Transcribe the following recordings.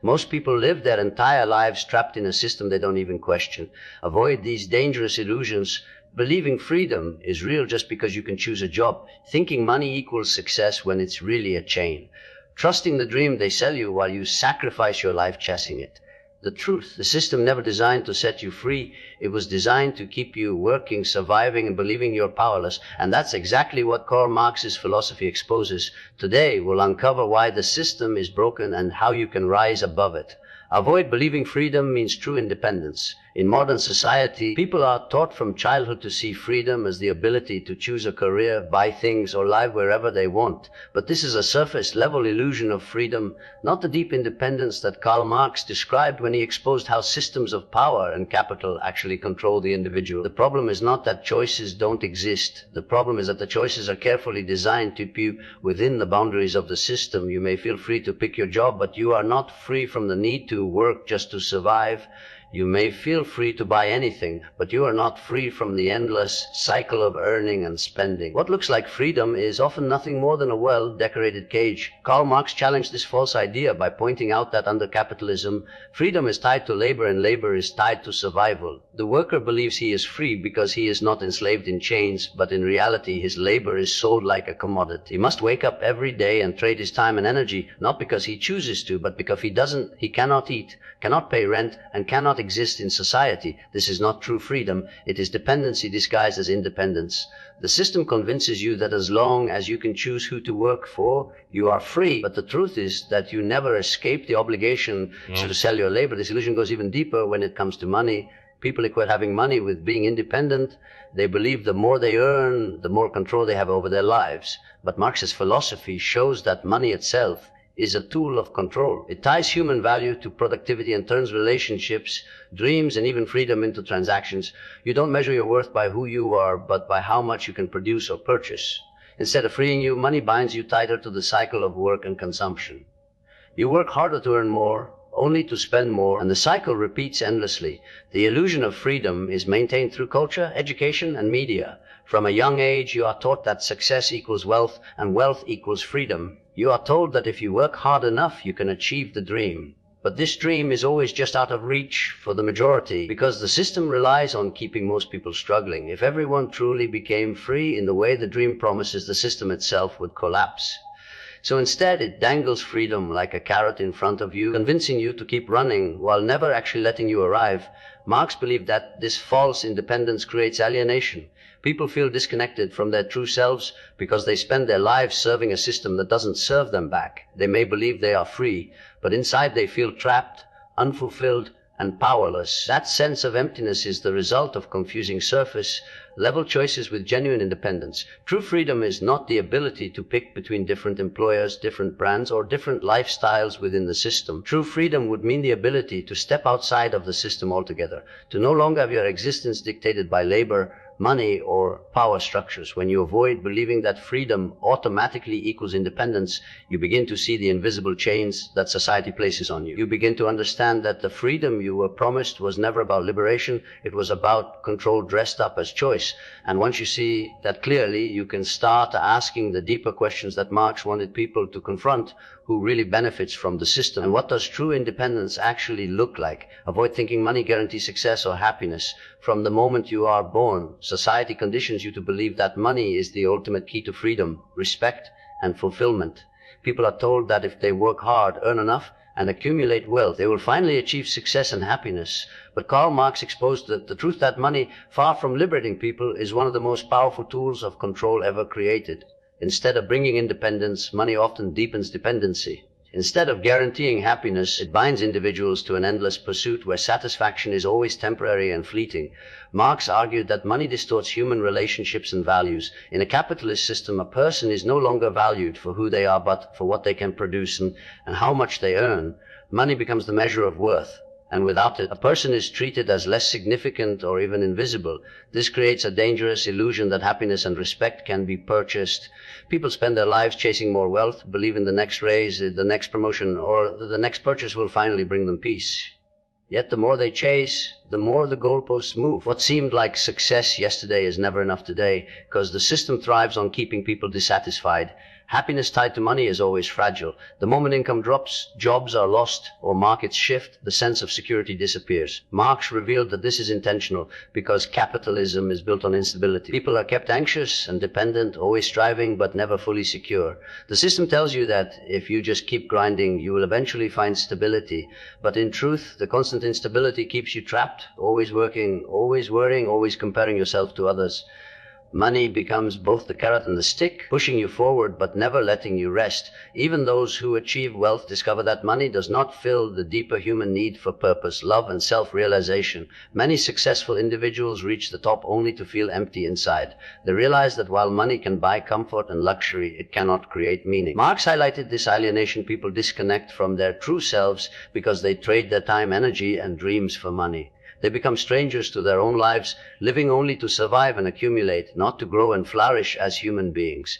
Most people live their entire lives trapped in a system they don't even question. Avoid these dangerous illusions. Believing freedom is real just because you can choose a job. Thinking money equals success when it's really a chain. Trusting the dream they sell you while you sacrifice your life chasing it. The truth, the system never designed to set you free. It was designed to keep you working, surviving, and believing you're powerless. And that's exactly what Karl Marx's philosophy exposes. Today, we'll uncover why the system is broken and how you can rise above it. Avoid believing freedom means true independence. In modern society, people are taught from childhood to see freedom as the ability to choose a career, buy things, or live wherever they want. But this is a surface-level illusion of freedom, not the deep independence that Karl Marx described when he exposed how systems of power and capital actually control the individual. The problem is not that choices don't exist. The problem is that the choices are carefully designed to keep you within the boundaries of the system. You may feel free to pick your job, but you are not free from the need to work just to survive. You may feel free to buy anything, but you are not free from the endless cycle of earning and spending. What looks like freedom is often nothing more than a well-decorated cage. Karl Marx challenged this false idea by pointing out that under capitalism, freedom is tied to labor and labor is tied to survival. The worker believes he is free because he is not enslaved in chains, but in reality his labor is sold like a commodity. He must wake up every day and trade his time and energy, not because he chooses to, but because he cannot eat, cannot pay rent, and cannot exist in society. This is not true freedom. It is dependency disguised as independence. The system convinces you that as long as you can choose who to work for, you are free. But the truth is that you never escape the obligation to sell your labor. This illusion goes even deeper when it comes to money. People equate having money with being independent. They believe the more they earn, the more control they have over their lives. But Marx's philosophy shows that money itself is a tool of control. It ties human value to productivity and turns relationships, dreams, and even freedom into transactions. You don't measure your worth by who you are, but by how much you can produce or purchase. Instead of freeing you, money binds you tighter to the cycle of work and consumption. You work harder to earn more, only to spend more, and the cycle repeats endlessly. The illusion of freedom is maintained through culture, education, and media. From a young age, you are taught that success equals wealth, and wealth equals freedom. You are told that if you work hard enough, you can achieve the dream. But this dream is always just out of reach for the majority, because the system relies on keeping most people struggling. If everyone truly became free in the way the dream promises, the system itself would collapse. So instead, it dangles freedom like a carrot in front of you, convincing you to keep running while never actually letting you arrive. Marx believed that this false independence creates alienation. People feel disconnected from their true selves because they spend their lives serving a system that doesn't serve them back. They may believe they are free, but inside they feel trapped, unfulfilled, and powerless. That sense of emptiness is the result of confusing surface-level choices with genuine independence. True freedom is not the ability to pick between different employers, different brands, or different lifestyles within the system. True freedom would mean the ability to step outside of the system altogether, to no longer have your existence dictated by labor, money, or power structures. When you avoid believing that freedom automatically equals independence, you begin to see the invisible chains that society places on you. You begin to understand that the freedom you were promised was never about liberation, it was about control dressed up as choice. And once you see that clearly, you can start asking the deeper questions that Marx wanted people to confront. Who really benefits from the system? And what does true independence actually look like? Avoid thinking money guarantees success or happiness. From the moment you are born, society conditions you to believe that money is the ultimate key to freedom, respect, and fulfillment. People are told that if they work hard, earn enough, and accumulate wealth, they will finally achieve success and happiness. But Karl Marx exposed the truth that money, far from liberating people, is one of the most powerful tools of control ever created. Instead of bringing independence, money often deepens dependency. Instead of guaranteeing happiness, it binds individuals to an endless pursuit where satisfaction is always temporary and fleeting. Marx argued that money distorts human relationships and values. In a capitalist system, a person is no longer valued for who they are, but for what they can produce and how much they earn. Money becomes the measure of worth. And without it, a person is treated as less significant or even invisible. This creates a dangerous illusion that happiness and respect can be purchased. People spend their lives chasing more wealth, believing the next raise, the next promotion, or the next purchase will finally bring them peace. Yet the more they chase, the more the goalposts move. What seemed like success yesterday is never enough today, because the system thrives on keeping people dissatisfied. Happiness tied to money is always fragile. The moment income drops, jobs are lost, or markets shift, the sense of security disappears. Marx revealed that this is intentional because capitalism is built on instability. People are kept anxious and dependent, always striving but never fully secure. The system tells you that if you just keep grinding, you will eventually find stability. But in truth, the constant instability keeps you trapped, always working, always worrying, always comparing yourself to others. Money becomes both the carrot and the stick, pushing you forward but never letting you rest. Even those who achieve wealth discover that money does not fill the deeper human need for purpose, love, and self-realization. Many successful individuals reach the top only to feel empty inside. They realize that while money can buy comfort and luxury, it cannot create meaning. Marx highlighted this alienation. People disconnect from their true selves because they trade their time, energy, and dreams for money. They become strangers to their own lives, living only to survive and accumulate, not to grow and flourish as human beings.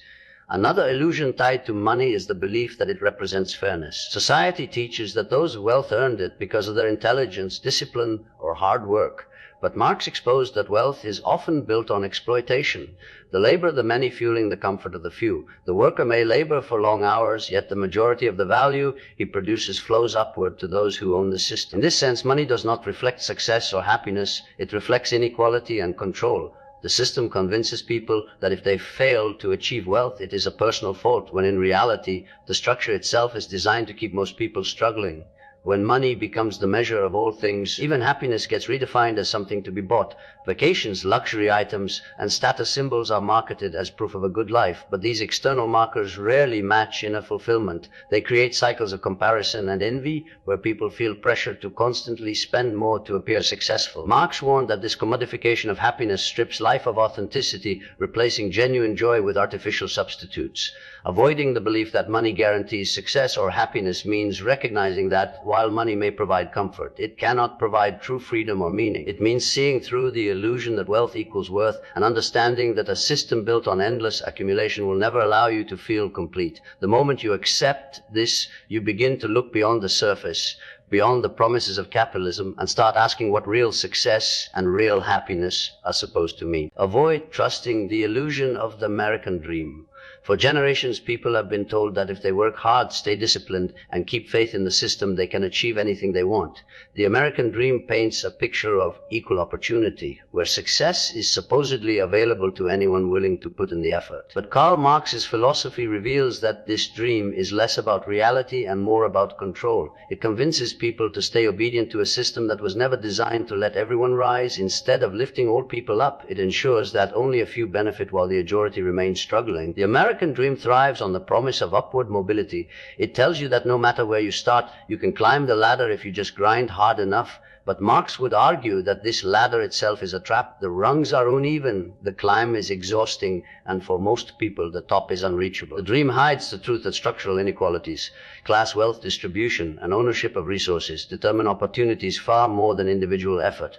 Another illusion tied to money is the belief that it represents fairness. Society teaches that those with wealth earned it because of their intelligence, discipline, or hard work. But Marx exposed that wealth is often built on exploitation. The labor of the many fueling the comfort of the few. The worker may labor for long hours, yet the majority of the value he produces flows upward to those who own the system. In this sense, money does not reflect success or happiness. It reflects inequality and control. The system convinces people that if they fail to achieve wealth, it is a personal fault, when in reality, the structure itself is designed to keep most people struggling. When money becomes the measure of all things, even happiness gets redefined as something to be bought. Vacations, luxury items, and status symbols are marketed as proof of a good life, but these external markers rarely match inner fulfillment. They create cycles of comparison and envy, where people feel pressure to constantly spend more to appear successful. Marx warned that this commodification of happiness strips life of authenticity, replacing genuine joy with artificial substitutes. Avoiding the belief that money guarantees success or happiness means recognizing that, while money may provide comfort, it cannot provide true freedom or meaning. It means seeing through the illusion that wealth equals worth, and understanding that a system built on endless accumulation will never allow you to feel complete. The moment you accept this, you begin to look beyond the surface, beyond the promises of capitalism, and start asking what real success and real happiness are supposed to mean. Avoid trusting the illusion of the American dream. For generations, people have been told that if they work hard, stay disciplined, and keep faith in the system, they can achieve anything they want. The American dream paints a picture of equal opportunity, where success is supposedly available to anyone willing to put in the effort. But Karl Marx's philosophy reveals that this dream is less about reality and more about control. It convinces people to stay obedient to a system that was never designed to let everyone rise. Instead of lifting all people up, it ensures that only a few benefit while the majority remain struggling. The American dream thrives on the promise of upward mobility. It tells you that no matter where you start, you can climb the ladder if you just grind hard enough. But Marx would argue that this ladder itself is a trap. The rungs are uneven, the climb is exhausting, and for most people, the top is unreachable. The dream hides the truth that structural inequalities, class wealth distribution, and ownership of resources determine opportunities far more than individual effort.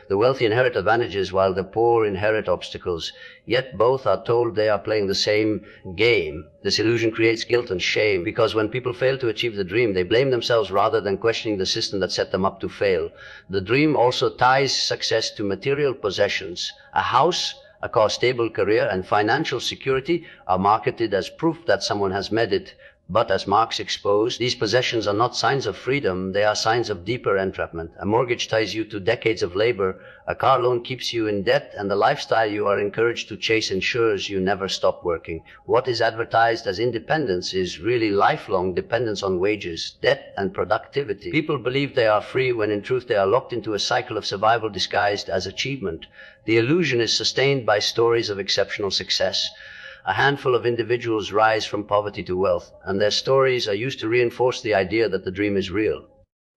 The wealthy inherit advantages while the poor inherit obstacles, yet both are told they are playing the same game. This illusion creates guilt and shame, because when people fail to achieve the dream, they blame themselves rather than questioning the system that set them up to fail. The dream also ties success to material possessions. A house, a car, stable career, and financial security are marketed as proof that someone has made it. But as Marx exposed, these possessions are not signs of freedom, they are signs of deeper entrapment. A mortgage ties you to decades of labor, a car loan keeps you in debt, and the lifestyle you are encouraged to chase ensures you never stop working. What is advertised as independence is really lifelong dependence on wages, debt, and productivity. People believe they are free when in truth they are locked into a cycle of survival disguised as achievement. The illusion is sustained by stories of exceptional success. A handful of individuals rise from poverty to wealth, and their stories are used to reinforce the idea that the dream is real.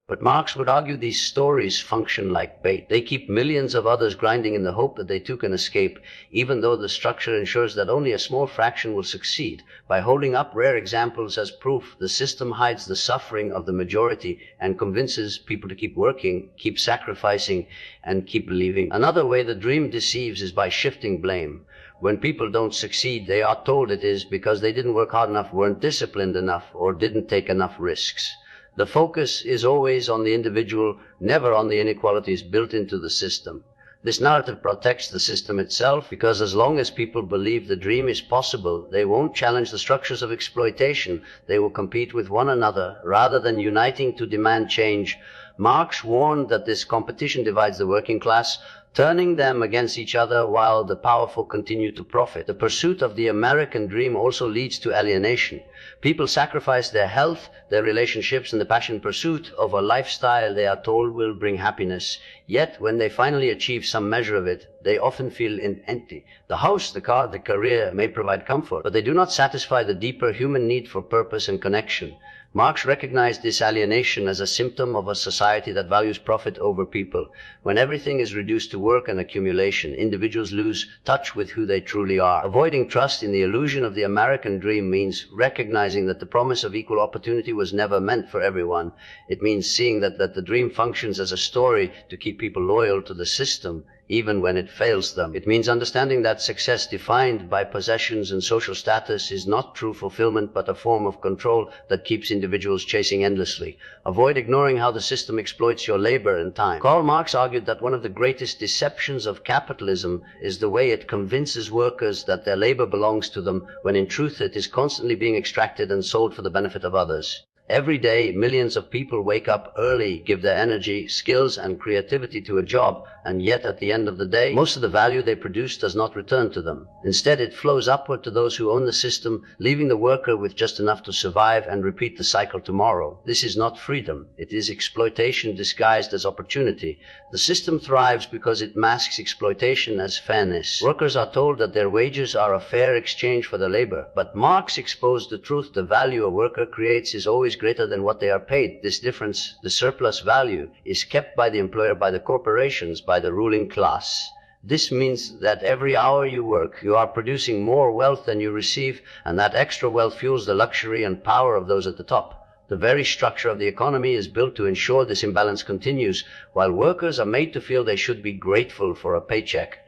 But Marx would argue these stories function like bait. They keep millions of others grinding in the hope that they too can escape, even though the structure ensures that only a small fraction will succeed. By holding up rare examples as proof, the system hides the suffering of the majority and convinces people to keep working, keep sacrificing, and keep believing. Another way the dream deceives is by shifting blame. When people don't succeed, they are told it is because they didn't work hard enough, weren't disciplined enough, or didn't take enough risks. The focus is always on the individual, never on the inequalities built into the system. This narrative protects the system itself because as long as people believe the dream is possible, they won't challenge the structures of exploitation. They will compete with one another rather than uniting to demand change. Marx warned that this competition divides the working class, turning them against each other while the powerful continue to profit. The pursuit of the American dream also leads to alienation. People sacrifice their health, their relationships, and the passionate pursuit of a lifestyle they are told will bring happiness. Yet, when they finally achieve some measure of it, they often feel empty. The house, the car, the career may provide comfort, but they do not satisfy the deeper human need for purpose and connection. Marx recognized this alienation as a symptom of a society that values profit over people. When everything is reduced to work and accumulation, individuals lose touch with who they truly are. Avoiding trust in the illusion of the American dream means recognizing that the promise of equal opportunity was never meant for everyone. It means seeing that the dream functions as a story to keep people loyal to the system, even when it fails them. It means understanding that success defined by possessions and social status is not true fulfillment, but a form of control that keeps individuals chasing endlessly. Avoid ignoring how the system exploits your labor and time. Karl Marx argued that one of the greatest deceptions of capitalism is the way it convinces workers that their labor belongs to them, when in truth it is constantly being extracted and sold for the benefit of others. Every day, millions of people wake up early, give their energy, skills, and creativity to a job, and yet at the end of the day, most of the value they produce does not return to them. Instead, it flows upward to those who own the system, leaving the worker with just enough to survive and repeat the cycle tomorrow. This is not freedom. It is exploitation disguised as opportunity. The system thrives because it masks exploitation as fairness. Workers are told that their wages are a fair exchange for their labor, but Marx exposed the truth. The value a worker creates is always greater than what they are paid. This difference, the surplus value, is kept by the employer, by the corporations, by the ruling class. This means that every hour you work, you are producing more wealth than you receive, and that extra wealth fuels the luxury and power of those at the top. The very structure of the economy is built to ensure this imbalance continues, while workers are made to feel they should be grateful for a paycheck.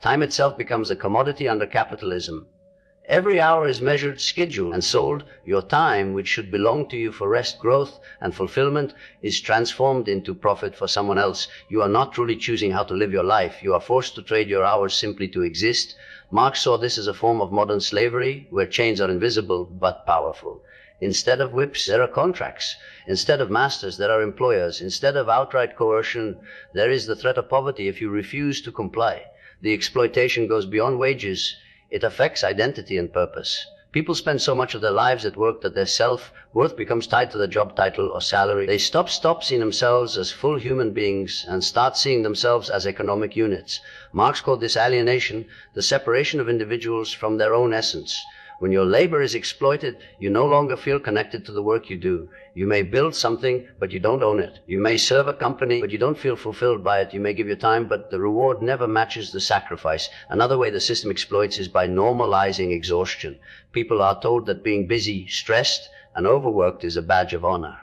Time itself becomes a commodity under capitalism. Every hour is measured, scheduled, and sold. Your time, which should belong to you for rest, growth, and fulfillment, is transformed into profit for someone else. You are not truly choosing how to live your life. You are forced to trade your hours simply to exist. Marx saw this as a form of modern slavery, where chains are invisible but powerful. Instead of whips, there are contracts. Instead of masters, there are employers. Instead of outright coercion, there is the threat of poverty if you refuse to comply. The exploitation goes beyond wages. It affects identity and purpose. People spend so much of their lives at work that their self-worth becomes tied to the job title or salary. They stop seeing themselves as full human beings and start seeing themselves as economic units. Marx called this alienation, the separation of individuals from their own essence. When your labor is exploited, you no longer feel connected to the work you do. You may build something, but you don't own it. You may serve a company, but you don't feel fulfilled by it. You may give your time, but the reward never matches the sacrifice. Another way the system exploits is by normalizing exhaustion. People are told that being busy, stressed, and overworked is a badge of honor.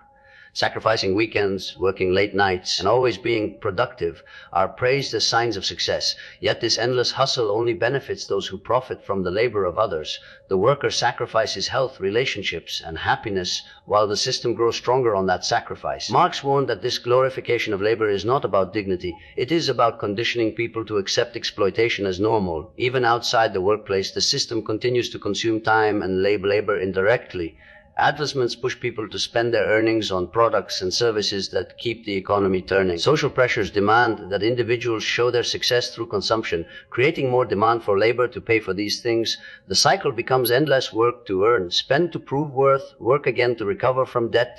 Sacrificing weekends, working late nights, and always being productive are praised as signs of success. Yet this endless hustle only benefits those who profit from the labor of others. The worker sacrifices health, relationships, and happiness, while the system grows stronger on that sacrifice. Marx warned that this glorification of labor is not about dignity. It is about conditioning people to accept exploitation as normal. Even outside the workplace, the system continues to consume time and labor indirectly. Advertisements push people to spend their earnings on products and services that keep the economy turning. Social pressures demand that individuals show their success through consumption, creating more demand for labor to pay for these things. The cycle becomes endless: work to earn, spend to prove worth, work again to recover from debt.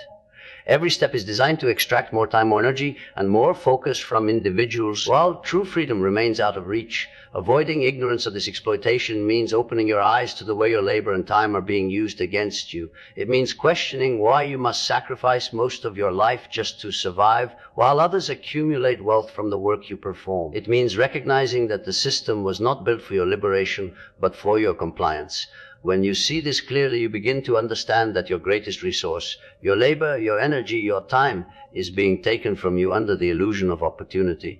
Every step is designed to extract more time, more energy, and more focus from individuals, while true freedom remains out of reach. Avoiding ignorance of this exploitation means opening your eyes to the way your labor and time are being used against you. It means questioning why you must sacrifice most of your life just to survive, while others accumulate wealth from the work you perform. It means recognizing that the system was not built for your liberation, but for your compliance. When you see this clearly, you begin to understand that your greatest resource, your labor, your energy, your time, is being taken from you under the illusion of opportunity.